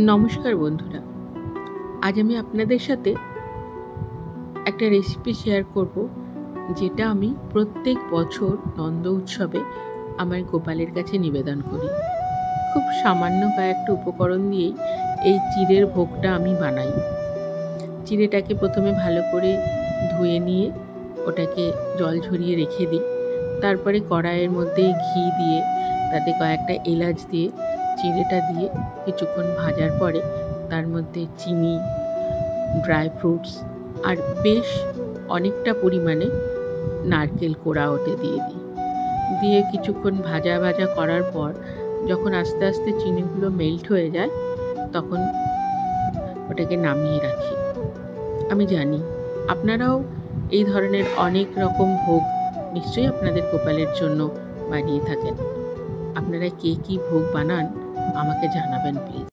নমস্কার বন্ধুরা, আজ আমি আপনাদের সাথে একটা রেসিপি শেয়ার করব, যেটা আমি প্রত্যেক বছর নন্দ উৎসবে আমার গোপালের কাছে নিবেদন করি। খুব সামান্য কয়েকটা উপকরণ দিয়েই এই চিড়ের ভোগটা আমি বানাই। চিড়েটাকে প্রথমে ভালো করে ধুয়ে নিয়ে ওটাকে জল ঝরিয়ে রেখে দিই। তারপরে কড়াইয়ের মধ্যে ঘি দিয়ে তাতে কয়েকটা এলাচ দিয়ে চিড়েটা দিয়ে কিছুক্ষণ ভাজার পরে তার মধ্যে চিনি, ড্রাই ফ্রুটস আর বেশ অনেকটা পরিমাণে নারকেল কোড়া ওতে দিয়ে দিই। দিয়ে কিছুক্ষণ ভাজা ভাজা করার পর যখন আস্তে আস্তে চিনিগুলো মেল্ট হয়ে যায়, তখন ওটাকে নামিয়ে রাখি। আমি জানি আপনারাও এই ধরনের অনেক রকম ভোগ নিশ্চয়ই আপনাদের গোপালের জন্য বানিয়ে থাকেন। আপনারা কে কী ভোগ বানান আমাকে জানাবেন প্লিজ।